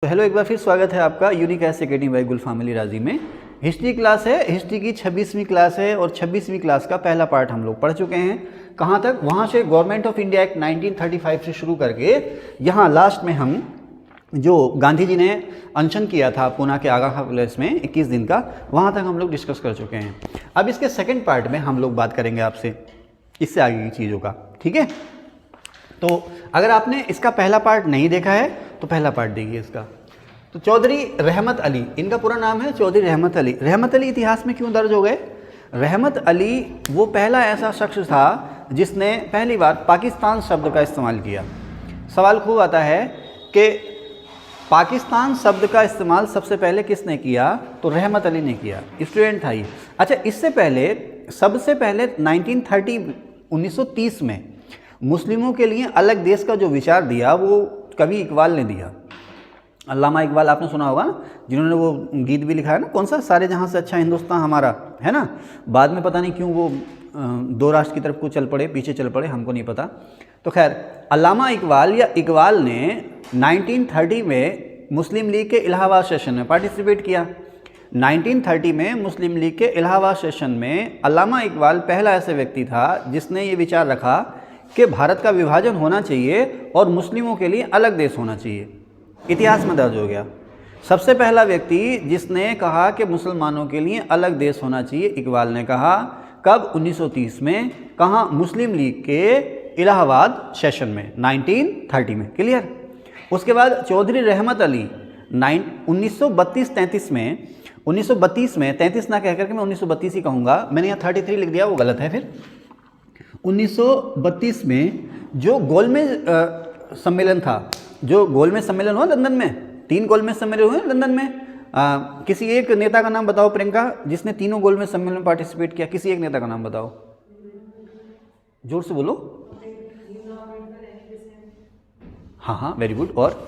तो हेलो, एक बार फिर स्वागत है आपका यूनिक एस अकेडमी बाय गुल फैमिली राजी में। हिस्ट्री क्लास है, हिस्ट्री की 26वीं क्लास है और 26वीं क्लास का पहला पार्ट हम लोग पढ़ चुके हैं। कहाँ तक? वहाँ से गवर्नमेंट ऑफ इंडिया एक्ट 1935 से शुरू करके यहाँ लास्ट में हम जो गांधी जी ने अनशन किया था पूना के आगा पैलेस में 21 दिन का, वहाँ तक हम लोग डिस्कस कर चुके हैं। अब इसके सेकेंड पार्ट में हम लोग बात करेंगे आपसे इससे आगे की चीज़ों का, ठीक है। तो अगर आपने इसका पहला पार्ट नहीं देखा है तो पहला पार्ट देखिए इसका। तो चौधरी रहमत अली, इनका पूरा नाम है चौधरी रहमत अली। रहमत अली इतिहास में क्यों दर्ज हो गए? रहमत अली वो पहला ऐसा शख्स था जिसने पहली बार पाकिस्तान शब्द का इस्तेमाल किया। सवाल खूब आता है कि पाकिस्तान शब्द का इस्तेमाल सबसे पहले किसने किया? तो रहमत अली ने किया, स्टूडेंट था ये। अच्छा, इससे पहले सबसे पहले 1930 में मुस्लिमों के लिए अलग देश का जो विचार दिया वो कवि इकबाल ने दिया। अल्लामा इकबाल आपने सुना होगा ना, जिन्होंने वो गीत भी लिखा है ना, कौन सा, सारे जहाँ से अच्छा हिंदुस्तान हमारा, है ना। बाद में पता नहीं क्यों वो दो राष्ट्र की तरफ को चल पड़े, पीछे चल पड़े, हमको नहीं पता। तो खैर, अल्लामा इकबाल या इकबाल ने 1930 में मुस्लिम लीग के इलाहाबाद सेशन में पार्टिसिपेट किया। 1930 में मुस्लिम लीग के इलाहाबाद सेशन में अल्लामा इकबाल पहला ऐसा व्यक्ति था जिसने ये विचार रखा कि भारत का विभाजन होना चाहिए और मुस्लिमों के लिए अलग देश होना चाहिए। इतिहास में दर्ज हो गया। सबसे पहला व्यक्ति जिसने कहा कि मुसलमानों के लिए अलग देश होना चाहिए, इकबाल ने कहा। कब? 1930 में। कहाँ? मुस्लिम लीग के इलाहाबाद सेशन में 1930 में। क्लियर? उसके बाद चौधरी रहमत अली 1932-33 में, 1932 में, 33 ना कह करके मैं 1932 ही कहूँगा, मैंने यहाँ 33 लिख दिया, वो गलत है। फिर 1932 में जो गोलमेज सम्मेलन था, जो गोलमेज सम्मेलन हुआ लंदन में, 3 गोलमेज सम्मेलन हुए लंदन में। किसी एक नेता का नाम बताओ प्रियंका, जिसने तीनों गोलमेज सम्मेलन में पार्टिसिपेट किया। किसी एक नेता का नाम बताओ, जोर से बोलो। हाँ, वेरी गुड। और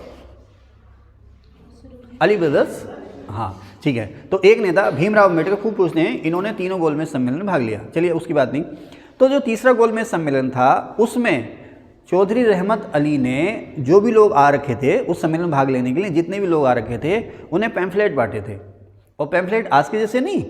अली ब्रदर्स, हाँ ठीक है। तो एक नेता भीमराव अम्बेडकर, खूब पूछते हैं, इन्होंने तीनों गोलमेज सम्मेलन में भाग लिया। चलिए उसकी बात नहीं। तो जो तीसरा गोलमेज सम्मेलन था उसमें चौधरी रहमत अली ने, जो भी लोग आ रखे थे उस सम्मेलन में भाग लेने के लिए, जितने भी लोग आ रखे थे उन्हें पैम्फलेट बांटे थे। और पैम्फलेट आज के जैसे नहीं,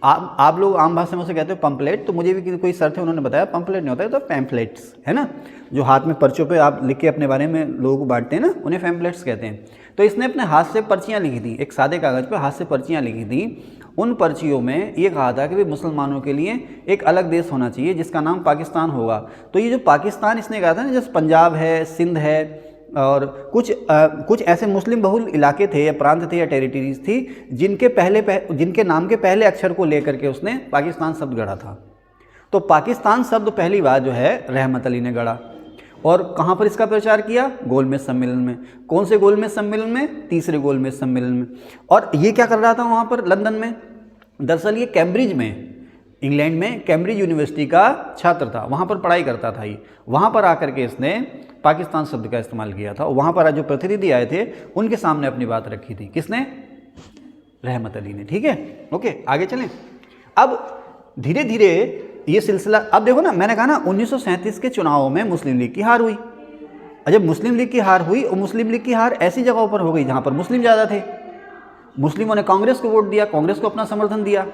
आप लोग आम भाषा में उसे कहते हो पंपलेट, तो मुझे भी कोई सर थे उन्होंने बताया पंपलेट नहीं होता है तो पैम्फलेट्स, है ना, जो हाथ में पर्चों पे आप लिख के अपने बारे में लोगों को बांटते हैं ना, उन्हें पैम्फलेट्स कहते हैं। तो इसने अपने हाथ से पर्चियाँ लिखी थी, एक सादे कागज़ पर हाथ से पर्चियाँ लिखी थी। उन पर्चियों में ये कहा था कि भाई मुसलमानों के लिए एक अलग देश होना चाहिए जिसका नाम पाकिस्तान होगा। तो ये जो पाकिस्तान इसने कहा था ना, जैसे पंजाब है, सिंध है और कुछ ऐसे मुस्लिम बहुल इलाके थे या प्रांत थे या टेरिटरीज थी जिनके नाम के पहले अक्षर को लेकर के उसने पाकिस्तान शब्द गढ़ा था। तो पाकिस्तान शब्द पहली बार जो है रहमत अली ने गढ़ा। और कहाँ पर इसका प्रचार किया? गोलमेज सम्मेलन में। कौन से गोलमेज सम्मेलन में? तीसरे गोलमेज सम्मेलन में। और ये क्या कर रहा था वहाँ पर लंदन में? दरअसल ये कैम्ब्रिज में, इंग्लैंड में कैम्ब्रिज यूनिवर्सिटी का छात्र था, वहाँ पर पढ़ाई करता था ये। वहाँ पर आकर के इसने पाकिस्तान शब्द का इस्तेमाल किया था। वहाँ पर जो प्रतिनिधि आए थे उनके सामने अपनी बात रखी थी। किसने? रहमत अली ने। ठीक है, ओके, आगे चलें। अब धीरे धीरे ये सिलसिला, अब देखो ना, मैंने कहा ना 1937 के चुनावों में मुस्लिम लीग की हार हुई। जब मुस्लिम लीग की हार हुई, और मुस्लिम लीग की हार ऐसी जगहों पर हो गई जहाँ पर मुस्लिम ज़्यादा थे, मुस्लिमों ने कांग्रेस को वोट दिया, कांग्रेस को अपना समर्थन दिया।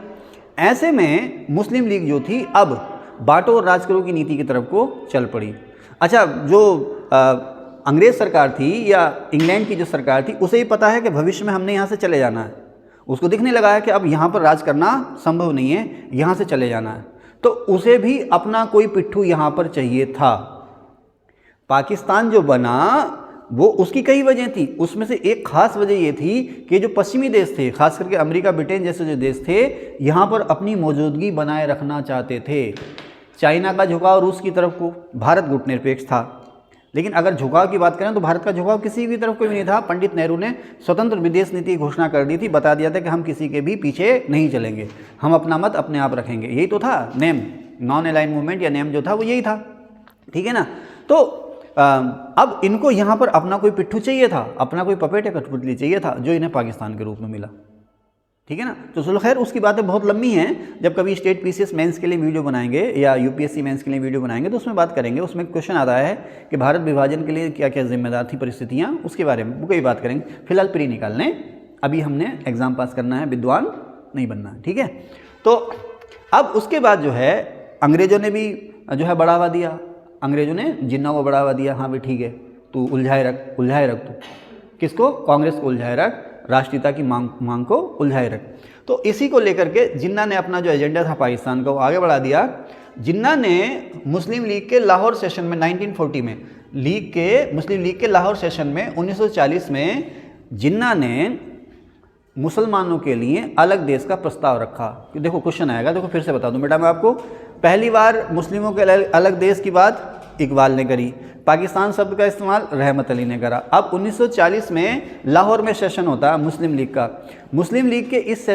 ऐसे में मुस्लिम लीग जो थी अब बांटो और राज करो की नीति की तरफ को चल पड़ी। अच्छा, जो अंग्रेज़ सरकार थी या इंग्लैंड की जो सरकार थी, उसे ही पता है कि भविष्य में हमने यहाँ से चले जाना है। उसको दिखने लगा है कि अब यहाँ पर राज करना संभव नहीं है, यहाँ से चले जाना है। तो उसे भी अपना कोई पिट्ठू यहाँ पर चाहिए था। पाकिस्तान जो बना वो उसकी कई वजह थी, उसमें से एक खास वजह ये थी कि जो पश्चिमी देश थे, खास करके अमेरिका, ब्रिटेन जैसे जो देश थे, यहाँ पर अपनी मौजूदगी बनाए रखना चाहते थे। चाइना का झुकाव रूस की तरफ को, भारत गुटनिरपेक्ष था। लेकिन अगर झुकाव की बात करें तो भारत का झुकाव किसी भी तरफ को भी नहीं था। पंडित नेहरू ने स्वतंत्र विदेश नीति की घोषणा कर दी थी, बता दिया था कि हम किसी के भी पीछे नहीं चलेंगे, हम अपना मत अपने आप रखेंगे। यही तो था नेम, नॉन अलाइन मूवमेंट या नेम जो था वो यही था। ठीक है ना। तो अब इनको यहाँ पर अपना कोई पिट्ठू चाहिए था, अपना कोई पपेट या कठपुतली चाहिए था, जो इन्हें पाकिस्तान के रूप में मिला। ठीक है ना। तो चलो खैर उसकी बातें बहुत लंबी हैं, जब कभी स्टेट पीसीएस मेंस के लिए वीडियो बनाएंगे या यूपीएससी मेंस के लिए वीडियो बनाएंगे तो उसमें बात करेंगे। उसमें क्वेश्चन आता है कि भारत विभाजन के लिए क्या क्या जिम्मेदार थी परिस्थितियाँ, उसके बारे में वो कई बात करेंगे। फिलहाल प्री निकालने, अभी हमने एग्जाम पास करना है, विद्वान नहीं बनना है, ठीक है। तो अब उसके बाद जो है अंग्रेज़ों ने भी जो है बढ़ावा दिया, अंग्रेज़ों ने जिन्ना को बढ़ावा दिया। हाँ भाई ठीक है, तू उलझाए रख तू किसको, कांग्रेस को उलझाए रख, राष्ट्रीयता की मांग को उलझाए रख। तो इसी को लेकर के जिन्ना ने अपना जो एजेंडा था पाकिस्तान का वो आगे बढ़ा दिया। जिन्ना ने मुस्लिम लीग के लाहौर सेशन में 1940 में मुस्लिम लीग के लाहौर सेशन में 1940 में जिन्ना ने मुसलमानों के लिए अलग देश का प्रस्ताव रखा। देखो क्वेश्चन आएगा, देखो फिर से बता दूं बेटा मैं आपको, पहली बार मुस्लिमों के अलग देश की बात इकबाल ने करी, पाकिस्तान शब्द का इस्तेमाल रहमत अली ने करा। अब 1940 में लाहौर में सेशन होता है मुस्लिम लीग का। मुस्लिम लीग के इस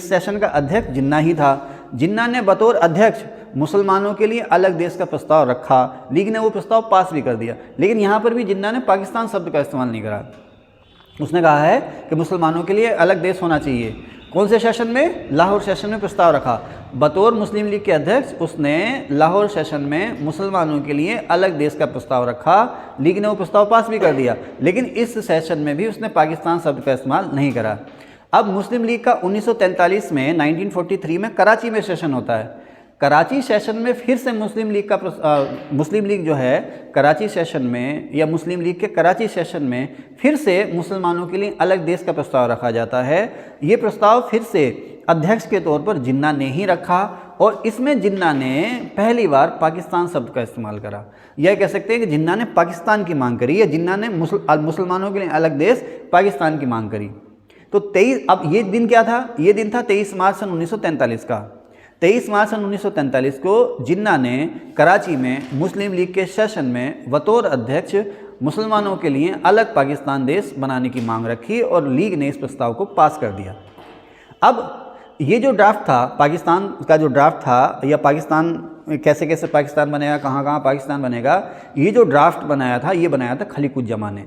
सेशन का अध्यक्ष जिन्ना ही था। जिन्ना ने बतौर अध्यक्ष मुसलमानों के लिए अलग देश का प्रस्ताव रखा, लीग ने वो प्रस्ताव पास भी कर दिया। लेकिन यहाँ पर भी जिन्ना ने पाकिस्तान शब्द का इस्तेमाल नहीं करा, उसने कहा है कि मुसलमानों के लिए अलग देश होना चाहिए। कौन से सेशन में, लाहौर सेशन में प्रस्ताव रखा। बतौर मुस्लिम लीग के अध्यक्ष उसने लाहौर सेशन में मुसलमानों के लिए अलग देश का प्रस्ताव रखा, लीग ने वो प्रस्ताव पास भी कर दिया। लेकिन इस सेशन में भी उसने पाकिस्तान शब्द का इस्तेमाल नहीं करा। अब मुस्लिम लीग का 1943 में 1943 में कराची में सेशन होता है। कराची सेशन में फिर से मुस्लिम लीग जो है कराची सेशन में, या मुस्लिम लीग के कराची सेशन में फिर से मुसलमानों के लिए अलग देश का प्रस्ताव रखा जाता है। ये प्रस्ताव फिर से अध्यक्ष के तौर पर जिन्ना ने ही रखा और इसमें जिन्ना ने पहली बार पाकिस्तान शब्द का इस्तेमाल करा। यह कह सकते हैं कि जिन्ना ने पाकिस्तान की मांग करी, या जिन्ना ने मुसलमानों के लिए अलग देश पाकिस्तान की मांग करी। तो 23, अब ये दिन क्या था, ये दिन था 23 मार्च सन 1943 का। 23 मार्च सन 1943 को जिन्ना ने कराची में मुस्लिम लीग के सेशन में बतौर अध्यक्ष मुसलमानों के लिए अलग पाकिस्तान देश बनाने की मांग रखी और लीग ने इस प्रस्ताव को पास कर दिया। अब ये जो ड्राफ्ट था, पाकिस्तान का जो ड्राफ्ट था, या पाकिस्तान कैसे कैसे पाकिस्तान बनेगा, कहाँ कहाँ पाकिस्तान बनेगा, ये जो ड्राफ्ट बनाया था ये बनाया था खलीकुज्जमा ने।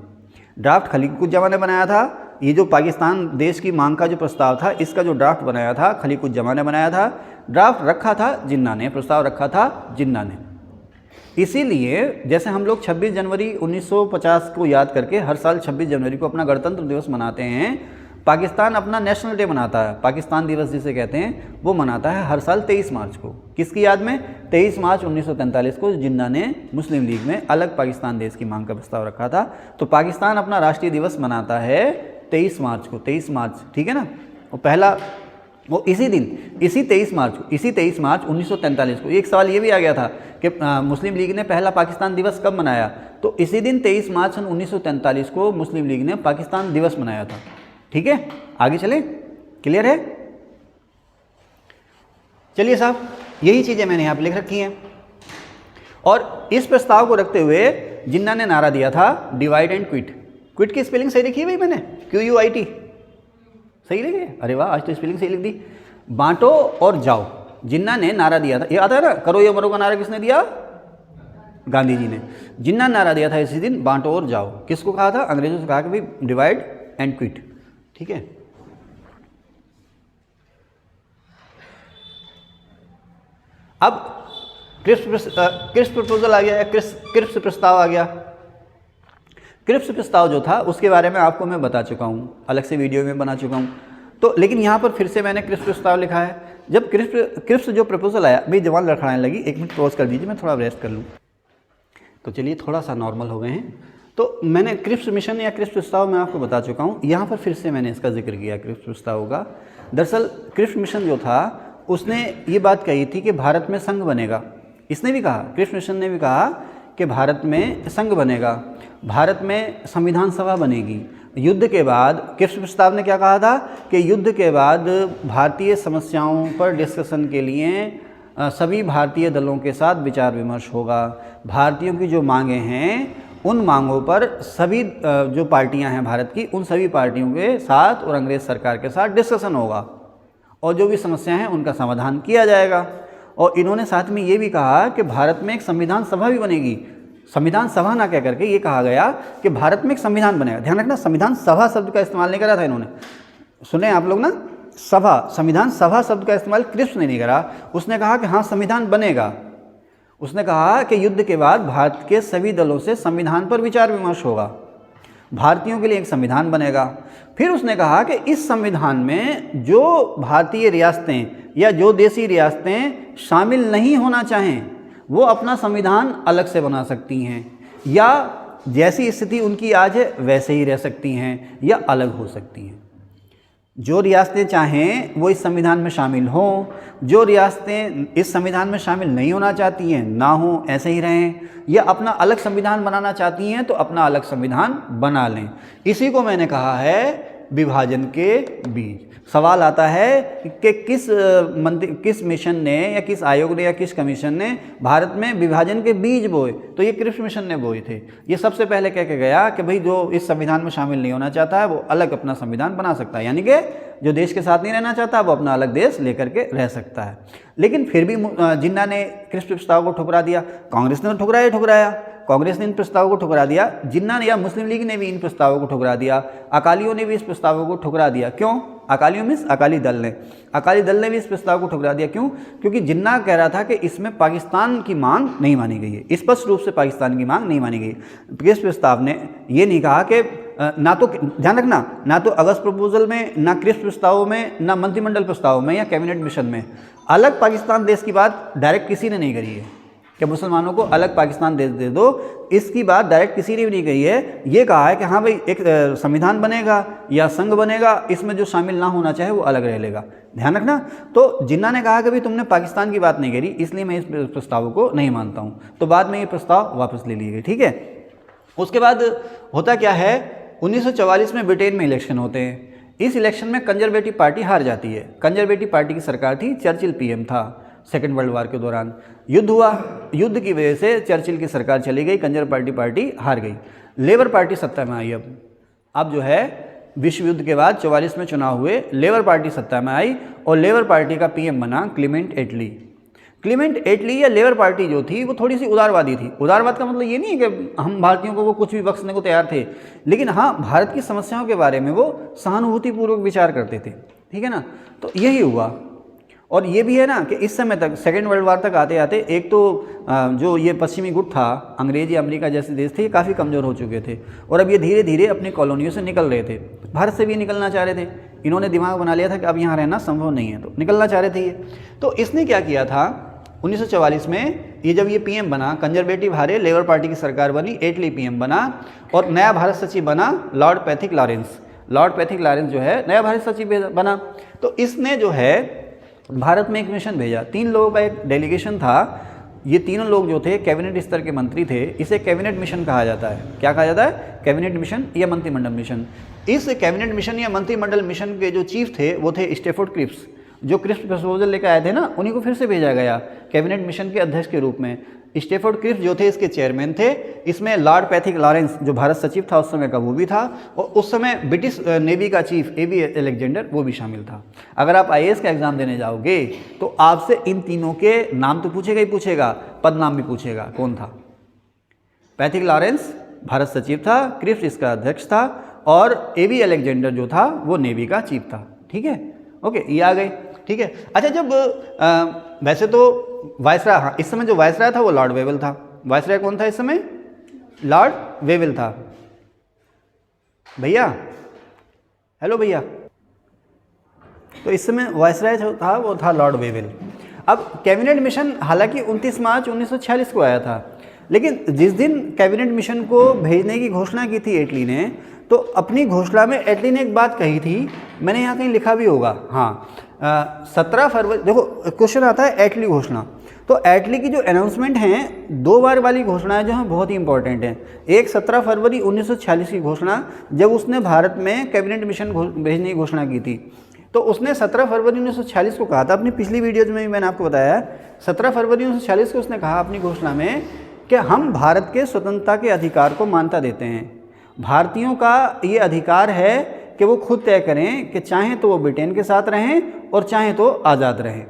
ड्राफ्ट खलीकुज्जमा ने बनाया था। ये जो पाकिस्तान देश की मांग का जो प्रस्ताव था इसका जो ड्राफ्ट बनाया था खलीकुज्जमा ने बनाया था। ड्राफ्ट रखा था जिन्ना ने, प्रस्ताव रखा था जिन्ना ने। इसीलिए जैसे हम लोग 26 जनवरी 1950 को याद करके हर साल 26 जनवरी को अपना गणतंत्र दिवस मनाते हैं, पाकिस्तान अपना नेशनल डे मनाता है, पाकिस्तान दिवस जिसे कहते हैं, वो मनाता है हर साल 23 मार्च को। किसकी याद में? 23 मार्च 1943 को जिन्ना ने मुस्लिम लीग में अलग पाकिस्तान देश की मांग का प्रस्ताव रखा था। तो पाकिस्तान अपना राष्ट्रीय दिवस मनाता है 23 मार्च को, 23 मार्च, ठीक है ना। और पहला वो इसी दिन, इसी 23 मार्च 1943 को। एक सवाल ये भी आ गया था कि मुस्लिम लीग ने पहला पाकिस्तान दिवस कब मनाया, तो इसी दिन 23 मार्च सन 1943 को मुस्लिम लीग ने पाकिस्तान दिवस मनाया था। ठीक है, आगे चलें, क्लियर है? चलिए साहब, यही चीज़ें मैंने यहाँ पे लिख रखी हैं। और इस प्रस्ताव को रखते हुए जिन्ना ने नारा दिया था डिवाइड एंड क्विट। क्विट की स्पेलिंग सही लिखी है भाई मैंने, QUIT सही लिखी है? अरे वाह, आज तो स्पेलिंग सही लिख दी। बांटो और जाओ, जिन्ना ने नारा दिया था। ये आता है ना, करो या मरो का नारा किसने दिया? गांधी जी ने। जिन्ना नारा दिया था इसी दिन, बांटो और जाओ। किसको कहा था? अंग्रेजों से कहा कि भाई डिवाइड एंड क्विट। ठीक है, अब क्रिप्स प्रपोजल आ गया, क्रिप्स प्रस्ताव आ गया। क्रिप्स प्रस्ताव जो था उसके बारे में आपको मैं बता चुका हूँ, अलग से वीडियो में बना चुका हूँ। तो लेकिन यहाँ पर फिर से मैंने क्रिप्स प्रस्ताव लिखा है। जब क्रिप्स जो प्रपोजल आया, मेरी जवान लड़खड़ाने लगी, एक मिनट पॉज कर दीजिए, मैं थोड़ा रेस्ट कर लूँ। तो चलिए थोड़ा सा नॉर्मल हो गए हैं। तो मैंने क्रिप्स मिशन या क्रिप्स प्रस्ताव मैं आपको बता चुका हूँ, यहाँ पर फिर से मैंने इसका जिक्र किया क्रिप्स प्रस्ताव का। दरअसल क्रिप्स मिशन जो था उसने ये बात कही थी कि भारत में संघ बनेगा। इसने भी कहा, क्रिप्स मिशन ने भी कहा कि भारत में संघ बनेगा, भारत में संविधान सभा बनेगी। युद्ध के बाद क्रिप्स प्रस्ताव ने क्या कहा था कि युद्ध के बाद भारतीय समस्याओं पर डिस्कशन के लिए सभी भारतीय दलों के साथ विचार विमर्श होगा। भारतीयों की जो मांगें हैं उन मांगों पर सभी जो पार्टियां हैं भारत की, उन सभी पार्टियों के साथ और अंग्रेज़ सरकार के साथ डिस्कशन होगा और जो भी समस्याएं हैं उनका समाधान किया जाएगा। और इन्होंने साथ में ये भी कहा कि भारत में एक संविधान सभा भी बनेगी। संविधान सभा ना कह करके ये कहा गया कि भारत में एक संविधान बनेगा। ध्यान रखना, संविधान सभा शब्द का इस्तेमाल नहीं करा था इन्होंने। सुने आप लोग ना, सभा, संविधान सभा शब्द का इस्तेमाल क्रिप्स ने नहीं करा। उसने कहा कि हाँ संविधान बनेगा। उसने कहा कि युद्ध के बाद भारत के सभी दलों से संविधान पर विचार विमर्श होगा, भारतीयों के लिए एक संविधान बनेगा। फिर उसने कहा कि इस संविधान में जो भारतीय रियासतें या जो देशी रियासतें शामिल नहीं होना चाहें वो अपना संविधान अलग से बना सकती हैं, या जैसी स्थिति उनकी आज है वैसे ही रह सकती हैं या अलग हो सकती हैं। जो रियासतें चाहें वो इस संविधान में शामिल हों, जो रियासतें इस संविधान में शामिल नहीं होना चाहती हैं ना हो, ऐसे ही रहें, या अपना अलग संविधान बनाना चाहती हैं तो अपना अलग संविधान बना लें। इसी को मैंने कहा है विभाजन के बीज। सवाल आता है कि किस मिशन ने या किस आयोग ने या किस कमीशन ने भारत में विभाजन के बीज बोए, तो ये क्रिप्स मिशन ने बोए थे। ये सबसे पहले कह के गया कि भाई जो इस संविधान में शामिल नहीं होना चाहता है वो अलग अपना संविधान बना सकता है, यानी कि जो देश के साथ नहीं रहना चाहता वो अपना अलग देश लेकर के रह सकता है। लेकिन फिर भी जिन्ना ने क्रिप्स प्रस्ताव को ठुकरा दिया, कांग्रेस ने ठुकराया, कांग्रेस ने इन प्रस्तावों को ठुकरा दिया, जिन्ना या मुस्लिम लीग ने भी इन प्रस्तावों को ठुकरा दिया, अकालियों ने भी इस प्रस्तावों को ठुकरा दिया। क्यों? अकालियों मीन्स अकाली दल ने भी इस प्रस्ताव को ठुकरा दिया। क्यों? क्योंकि जिन्ना कह रहा था कि इसमें पाकिस्तान की मांग नहीं मानी गई है, स्पष्ट रूप से पाकिस्तान की मांग नहीं मानी गई। इस प्रस्ताव ने ये नहीं कहा कि ना तो, ध्यान रखना, ना तो अगस्त प्रपोजल में, ना क्रिप्स प्रस्तावों में, ना मंत्रिमंडल प्रस्तावों में या कैबिनेट मिशन में अलग पाकिस्तान देश की बात डायरेक्ट किसी ने नहीं करी है कि मुसलमानों को अलग पाकिस्तान देश दे दो। इसकी बात डायरेक्ट किसी ने भी नहीं कही है। ये कहा है कि हाँ भाई एक संविधान बनेगा या संघ बनेगा, इसमें जो शामिल ना होना चाहे वो अलग रह लेगा। ध्यान रखना। तो जिन्ना ने कहा कि भाई तुमने पाकिस्तान की बात नहीं करी इसलिए मैं इस प्रस्ताव को नहीं मानता हूँ, तो बाद में ये प्रस्ताव वापस ले लिए गए। ठीक है। उसके बाद होता क्या है, 1944 में ब्रिटेन में इलेक्शन होते हैं। इस इलेक्शन में कंजर्वेटिव पार्टी हार जाती है। कंजर्वेटिव पार्टी की सरकार थी, चर्चिल पीएम था। सेकेंड वर्ल्ड वार के दौरान युद्ध हुआ, युद्ध की वजह से चर्चिल की सरकार चली गई, कंजर्वेटिव पार्टी हार गई, लेबर पार्टी सत्ता में आई। अब जो है विश्व युद्ध के बाद 44 में चुनाव हुए, लेबर पार्टी सत्ता में आई और लेबर पार्टी का पीएम बना क्लीमेंट एटली। क्लीमेंट एटली या लेबर पार्टी जो थी वो थोड़ी सी उदारवादी थी। उदारवाद का मतलब ये नहीं है कि हम भारतीयों को वो कुछ भी बख्शने को तैयार थे, लेकिन हाँ भारत की समस्याओं के बारे में वो सहानुभूतिपूर्वक विचार करते थे। ठीक है ना। तो यही हुआ। और ये भी है ना कि इस समय तक सेकेंड वर्ल्ड वार तक आते आते एक तो जो ये पश्चिमी गुट था, अंग्रेज या अमेरिका जैसे देश थे, ये काफ़ी कमज़ोर हो चुके थे और अब ये धीरे धीरे अपनी कॉलोनियों से निकल रहे थे। भारत से भी निकलना चाह रहे थे। इन्होंने दिमाग बना लिया था कि अब यहाँ रहना संभव नहीं है, तो निकलना चाह रहे थे ये। तो इसने क्या किया था, 1944 में ये जब ये पीएम बना, कंजर्वेटिव हारे, लेबर पार्टी की सरकार बनी, एटली पीएम बना और नया भारत सचिव बना Lord Pethick Lawrence. Lord Pethick Lawrence जो है नया भारत सचिव बना। तो इसने जो है भारत में एक मिशन भेजा, 3 लोगों का एक डेलीगेशन था। ये तीनों लोग जो थे कैबिनेट स्तर के मंत्री थे। इसे कैबिनेट मिशन कहा जाता है। क्या कहा जाता है? कैबिनेट मिशन या मंत्रिमंडल मिशन। इस कैबिनेट मिशन या मंत्रिमंडल मिशन के जो चीफ थे वो थे स्टैफोर्ड क्रिप्स, जो क्रिप्स प्रपोजल लेकर आए थे ना, उन्हीं को फिर से भेजा गया कैबिनेट मिशन के अध्यक्ष के रूप में। स्टैफोर्ड क्रिप्स जो थे इसके चेयरमैन थे। इसमें लॉर्ड पैथिक लॉरेंस जो भारत सचिव था उस समय का वो भी था, और उस समय ब्रिटिश नेवी का चीफ एबी अलेक्जेंडर वो भी शामिल था। अगर आप आईएएस का एग्जाम देने जाओगे तो आपसे इन तीनों के नाम तो पूछेगा ही पूछेगा, पद नाम भी पूछेगा कौन था। पैथिक लॉरेंस भारत सचिव था, क्रिप्स इसका अध्यक्ष था और एबी अलेक्जेंडर जो था वो नेवी का चीफ था। ठीक है, ओके, ये आ गए। ठीक है। अच्छा, जब वैसे तो वायसराय, हाँ इस समय जो वायसराय था वो लॉर्ड वेवल था। वायसराय कौन था इस समय? लॉर्ड वेवल था। भैया, हेलो भैया, तो इस समय वायसराय जो था वो था लॉर्ड वेवल। अब कैबिनेट मिशन हालांकि 29 मार्च 1946 को आया था, लेकिन जिस दिन कैबिनेट मिशन को भेजने की घोषणा की थी एटली ने, तो अपनी घोषणा में एटली ने एक बात कही थी, मैंने यहाँ कहीं लिखा भी होगा, हाँ 17 फरवरी, देखो क्वेश्चन आता है एटली घोषणा। तो एटली की जो अनाउंसमेंट हैं, 2 बार वाली घोषणाएं जो हैं बहुत ही इंपॉर्टेंट हैं। एक 17 फरवरी 1946 की घोषणा, जब उसने भारत में कैबिनेट मिशन भेजने की घोषणा की थी, तो उसने 17 फरवरी 1946 को कहा था, अपनी पिछली वीडियोज़ में भी मैंने आपको बताया, 17 फरवरी 1946 को उसने कहा अपनी घोषणा में कि हम भारत के स्वतंत्रता के अधिकार को मान्यता देते हैं। भारतीयों का ये अधिकार है कि वो खुद तय करें कि चाहें तो वो ब्रिटेन के साथ रहें और चाहें तो आज़ाद रहें।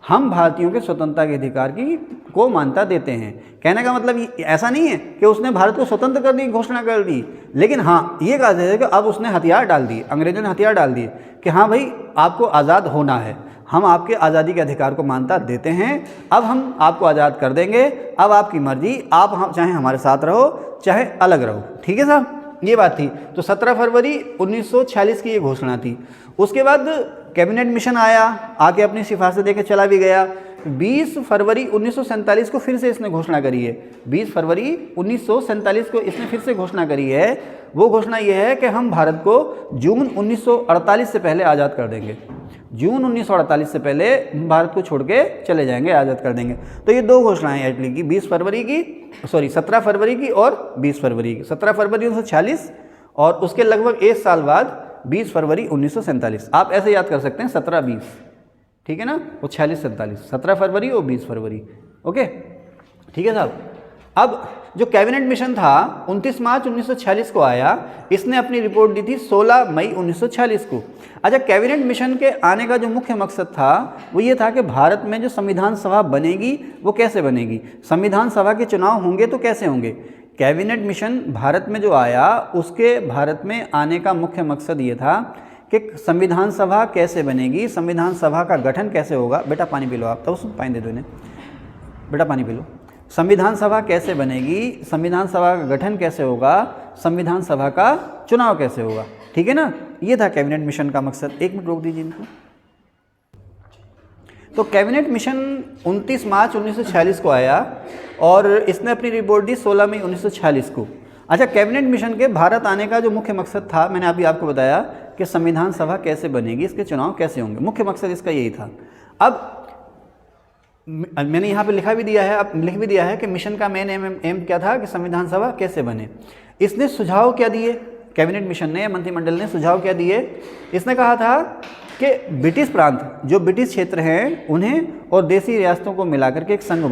हम भारतीयों के स्वतंत्रता के अधिकार की को मान्यता देते हैं। कहने का मतलब ऐसा नहीं है कि उसने भारत को स्वतंत्र करने की घोषणा कर दी, लेकिन हाँ ये कहा जाए कि अब उसने हथियार डाल दिए, अंग्रेजों ने हथियार डाल दिए कि हाँ भाई आपको आज़ाद होना है, हम आपके आज़ादी के अधिकार को मान्यता देते हैं, अब हम आपको आज़ाद कर देंगे, अब आपकी मर्जी, आप हम चाहे हमारे साथ रहो चाहे अलग रहो। ठीक है साहब, ये बात थी। तो 17 फरवरी 1946 की ये घोषणा थी। उसके बाद कैबिनेट मिशन आया, आके अपनी सिफारिशें देके चला भी गया। 20 फरवरी 1947 को फिर से इसने घोषणा करी है। 20 फरवरी 1947 को इसने फिर से घोषणा करी है। वो घोषणा ये है कि हम भारत को जून 1948 से पहले आज़ाद कर देंगे। जून 1948 से पहले भारत को छोड़ के चले जाएंगे, आज़ाद कर देंगे। तो ये दो घोषणाएं एटली की, 17 फरवरी की और 20 फरवरी की। 17 फरवरी 1946 और उसके लगभग एक साल बाद 20 फरवरी 1947। आप ऐसे याद कर सकते हैं 17-20, ठीक है ना, वो 46-47, 17 फरवरी और 20 फरवरी। ओके, ठीक है साहब। अब जो कैबिनेट मिशन था 29 मार्च 1946 को आया, इसने अपनी रिपोर्ट दी थी 16 मई 1946 को। अच्छा, कैबिनेट मिशन के आने का जो मुख्य मकसद था वो ये था कि भारत में जो संविधान सभा बनेगी वो कैसे बनेगी, संविधान सभा के चुनाव होंगे तो कैसे होंगे। कैबिनेट मिशन भारत में जो आया उसके भारत में आने का मुख्य मकसद ये था कि संविधान सभा कैसे बनेगी, संविधान सभा का गठन कैसे होगा। बेटा पानी पी लो आप, तो पानी दे दो इन्हें, बेटा पानी पी लो। संविधान सभा कैसे बनेगी, संविधान सभा का गठन कैसे होगा, संविधान सभा का चुनाव कैसे होगा। ठीक है ना, ये था कैबिनेट मिशन का मकसद। एक मिनट रोक दीजिए इनको। तो कैबिनेट मिशन 29 मार्च 1946 को आया और इसने अपनी रिपोर्ट दी 16 मई 1946 को। अच्छा, कैबिनेट मिशन के भारत आने का जो मुख्य मकसद था, मैंने अभी आपको बताया कि संविधान सभा कैसे बनेगी, इसके चुनाव कैसे होंगे, मुख्य मकसद इसका यही था। अब मैंने यहाँ पे लिख भी दिया है कि मिशन का मेन एम क्या था कि संविधान सभा कैसे बने। इसने सुझाव क्या दिए, कैबिनेट मिशन ने, मंत्रिमंडल ने सुझाव क्या दिए। इसने कहा था कि ब्रिटिश प्रांत, जो ब्रिटिश क्षेत्र हैं, उन्हें और देसी रियासतों को मिलाकर के एक संघ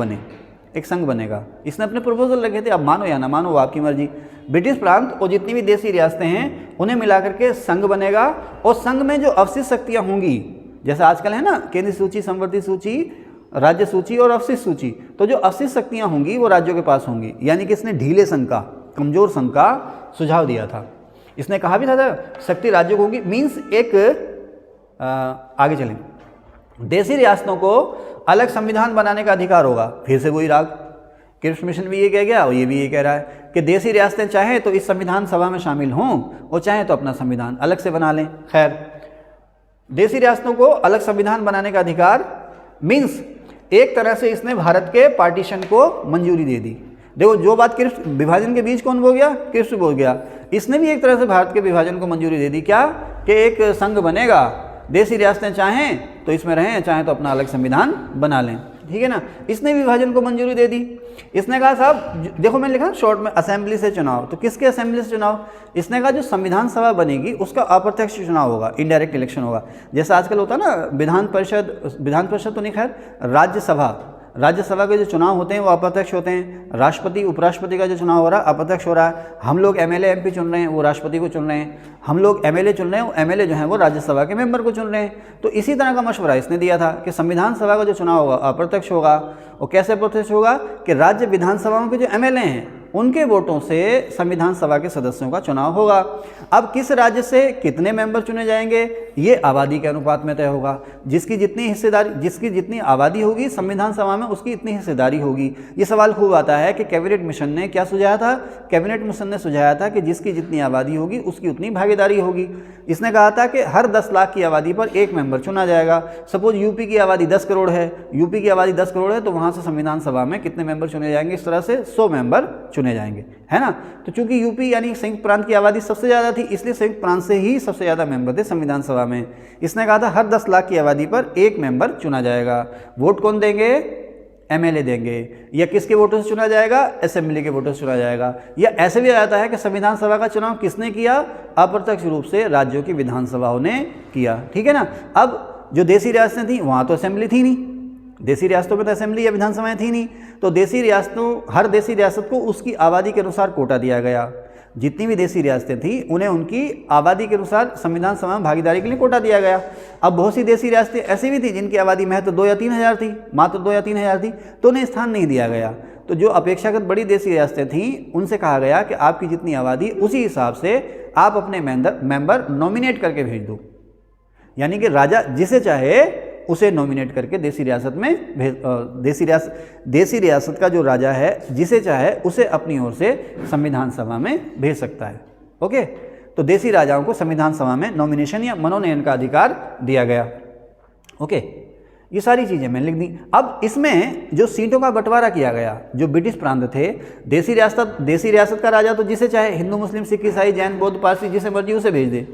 बनेगा। इसने अपने प्रपोजल रखे थे, अब मानो या ना मानो वो आपकी मर्जी। ब्रिटिश प्रांत और जितनी भी देसी रियासतें हैं उन्हें मिलाकर के संघ बनेगा और संघ में जो अवशिष्ट शक्तियाँ होंगी, जैसे आजकल है ना केंद्रीय सूची, संवर्ती सूची, राज्य सूची और अवशिष्ट सूची, तो जो अवशिष्ट शक्तियाँ होंगी वो राज्यों के पास होंगी। यानी कि इसने ढीले संघ का, कमजोर संघ का सुझाव दिया था। इसने कहा भी था शक्ति राज्यों को होगी, मीन्स एक आगे चलें, देसी रियासतों को अलग संविधान बनाने का अधिकार होगा। फिर से वही राग, क्रिप्स मिशन भी ये कह गया और ये भी ये कह रहा है कि देसी रियासतें चाहे तो इस संविधान सभा में शामिल हों और चाहे तो अपना संविधान अलग से बना लें। खैर, देसी रियासतों को अलग संविधान बनाने का अधिकार मीन्स एक तरह से इसने भारत के पार्टीशन को मंजूरी दे दी। देखो, जो बात क्रिप्स विभाजन के बीच कौन बोल गया, क्रिप्स बोल गया। इसने भी एक तरह से भारत के विभाजन को मंजूरी दे दी। क्या कि एक संघ बनेगा, देसी रियासतें चाहें तो इसमें रहें, चाहें तो अपना अलग संविधान बना लें। ठीक है ना, इसने विभाजन को मंजूरी दे दी। इसने कहा साहब, देखो मैंने लिखा शॉर्ट में, असेंबली से चुनाव। तो किसके असेंबली से चुनाव? इसने कहा जो संविधान सभा बनेगी उसका अप्रत्यक्ष चुनाव होगा, इनडायरेक्ट इलेक्शन होगा। जैसा आजकल होता है ना विधान परिषद तो नहीं, खैर राज्यसभा के जो चुनाव होते हैं वो अप्रत्यक्ष होते हैं। राष्ट्रपति उपराष्ट्रपति का जो चुनाव हो रहा है अप्रत्यक्ष हो रहा है। हम लोग एमएलए एमपी चुन रहे हैं, वो राष्ट्रपति को चुन रहे हैं। हम लोग एमएलए चुन रहे हैं, वो एमएलए जो हैं वो राज्यसभा के मेंबर को चुन रहे हैं। तो इसी तरह का मशवरा इसने दिया था कि संविधान सभा का जो चुनाव होगा अप्रत्यक्ष होगा। और कैसे अप्रत्यक्ष होगा कि राज्य विधानसभाओं के जो एमएलए हैं उनके वोटों से संविधान सभा के सदस्यों का चुनाव होगा। अब किस राज्य से कितने मेंबर चुने जाएंगे ये आबादी के अनुपात में तय होगा। जिसकी जितनी आबादी होगी संविधान सभा में उसकी इतनी हिस्सेदारी होगी। ये सवाल खूब आता है कि कैबिनेट मिशन ने क्या सुझाया था? कैबिनेट मिशन ने सुझाया था कि जिसकी जितनी आबादी होगी उसकी उतनी भागीदारी होगी। इसने कहा था कि हर 10 लाख की आबादी पर एक मेंबर चुना जाएगा। सपोज यूपी की आबादी 10 करोड़ है, तो वहाँ से संविधान सभा में कितने मेंबर चुने जाएंगे? इस तरह से 100 मेंबर चुने जाएंगे, है ना। तो चूंकि यूपी यानी संयुक्त प्रांत की आबादी सबसे ज़्यादा थी, इसलिए संयुक्त प्रांत से ही सबसे ज़्यादा मेंबर थे संविधान सभा में। इसने कहा था हर 10 लाख की आबादी पर एक मेंबर चुना जाएगा। वोट कौन देंगे? एमएलए देंगे। या किसके वोटों से चुना जाएगा? असेंबली के वोटों से चुना जाएगा। या ऐसे भी आता है कि संविधान सभा का चुनाव किसने किया? अप्रत्यक्ष रूप से राज्यों की विधानसभाओं ने किया। ठीक है ना। अब जो देशी रियासतें थी वहाँ तो असेंबली थी नहीं, देशी रियासतों में तो असेंबली या विधानसभाएं थी नहीं। तो हर देशी रियासत को उसकी आबादी के अनुसार कोटा दिया गया। जितनी भी देसी रियासतें थी उन्हें उनकी आबादी के अनुसार संविधान सभा में भागीदारी के लिए कोटा दिया गया। अब बहुत सी देसी रियासतें ऐसी भी थी जिनकी आबादी महज 2 या 3 हज़ार थी, मात्र 2 या 3 हज़ार थी, तो उन्हें स्थान नहीं दिया गया। तो जो अपेक्षाकृत बड़ी देसी रियासतें थीं उनसे कहा गया कि आपकी जितनी आबादी उसी हिसाब से आप अपने मेंबर नॉमिनेट करके भेज दो, यानी कि राजा जिसे चाहे उसे नॉमिनेट करके देसी रियासत में देसी रियासत का जो राजा है जिसे चाहे उसे अपनी ओर से संविधान सभा में भेज सकता है। ओके, तो देसी राजाओं को संविधान सभा में नॉमिनेशन या मनोनयन का अधिकार दिया गया। ओके, ये सारी चीज़ें मैंने लिख दी। अब इसमें जो सीटों का बंटवारा किया गया, जो ब्रिटिश प्रांत थे, देसी रियासत का राजा तो जिसे चाहे हिंदू, मुस्लिम, सिख, ईसाई, जैन, बौद्ध, पारसी जिसे मर्जी उसे भेज दे,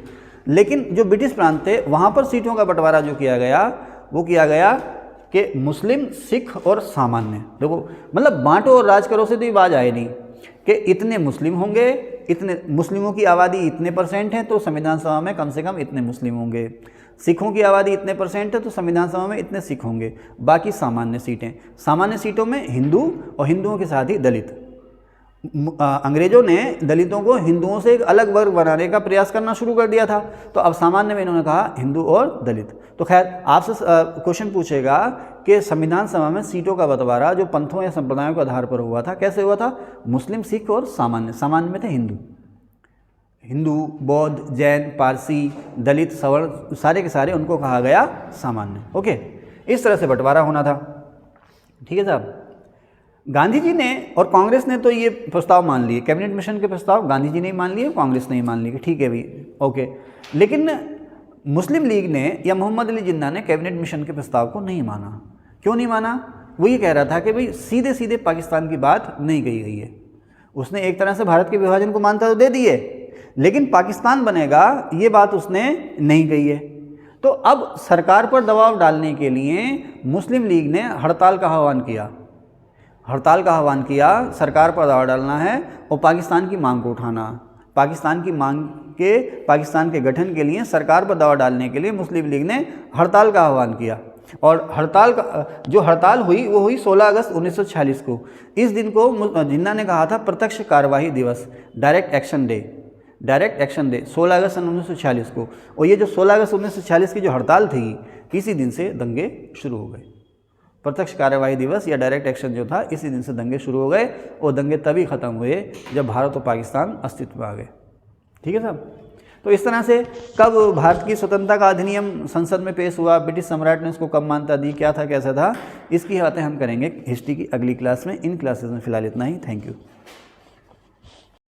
लेकिन जो ब्रिटिश प्रांत थे वहाँ पर सीटों का बंटवारा जो किया गया वो किया गया कि मुस्लिम, सिख और सामान्य। देखो मतलब बांटो और राज करो से तो ये बात आए नहीं कि इतने मुस्लिम होंगे, इतने मुस्लिमों की आबादी इतने % है तो संविधान सभा में कम से कम इतने मुस्लिम होंगे, सिखों की आबादी इतने % है तो संविधान सभा में इतने सिख होंगे, बाकी सामान्य सीटें। सामान्य सीटों में हिंदू और हिंदुओं के साथ ही दलित। अंग्रेजों ने दलितों को हिंदुओं से एक अलग वर्ग बनाने का प्रयास करना शुरू कर दिया था, तो अब सामान्य में इन्होंने कहा हिंदू और दलित। तो खैर आपसे क्वेश्चन पूछेगा कि संविधान सभा में सीटों का बंटवारा जो पंथों या संप्रदायों के आधार पर हुआ था, कैसे हुआ था? मुस्लिम, सिख और सामान्य। सामान्य में थे हिंदू, बौद्ध, जैन, पारसी, दलित, सवर्ण, सारे के सारे उनको कहा गया सामान्य। ओके, इस तरह से बंटवारा होना था। ठीक है साहब। गांधी जी ने और कांग्रेस ने तो ये प्रस्ताव मान लिए, कैबिनेट मिशन के प्रस्ताव गांधी जी ने मान लिए, कांग्रेस ने ही मान लिए, ठीक है भी, ओके। लेकिन मुस्लिम लीग ने या मोहम्मद अली जिन्ना ने कैबिनेट मिशन के प्रस्ताव को नहीं माना। क्यों नहीं माना? वो ये कह रहा था कि भाई सीधे सीधे पाकिस्तान की बात नहीं कही गई है। उसने एक तरह से भारत के विभाजन को मानता तो दे दिए, लेकिन पाकिस्तान बनेगा ये बात उसने नहीं कही है। तो अब सरकार पर दबाव डालने के लिए मुस्लिम लीग ने हड़ताल का आह्वान किया। सरकार पर दबाव डालना है और पाकिस्तान की मांग को उठाना। पाकिस्तान के गठन के लिए सरकार पर दबाव डालने के लिए मुस्लिम लीग ने हड़ताल का आह्वान किया। और हड़ताल हुई वो हुई 16 अगस्त 1946 को। इस दिन को जिन्ना ने कहा था प्रत्यक्ष कार्यवाही दिवस, डायरेक्ट एक्शन डे 16 अगस्त 1946 को। और ये जो 16 अगस्त 1946 की जो हड़ताल थी, इसी दिन से दंगे शुरू हो गए। प्रत्यक्ष कार्यवाही दिवस या डायरेक्ट एक्शन जो था, इसी दिन से दंगे शुरू हो गए और दंगे तभी ख़त्म हुए जब भारत और पाकिस्तान अस्तित्व में आ गए। ठीक है साहब। तो इस तरह से कब भारत की स्वतंत्रता का अधिनियम संसद में पेश हुआ, ब्रिटिश सम्राट ने उसको कब मान्यता दी, क्या था कैसा था, इसकी बातें हम करेंगे हिस्ट्री की अगली क्लास में। इन क्लासेस में फ़िलहाल इतना ही। Thank you.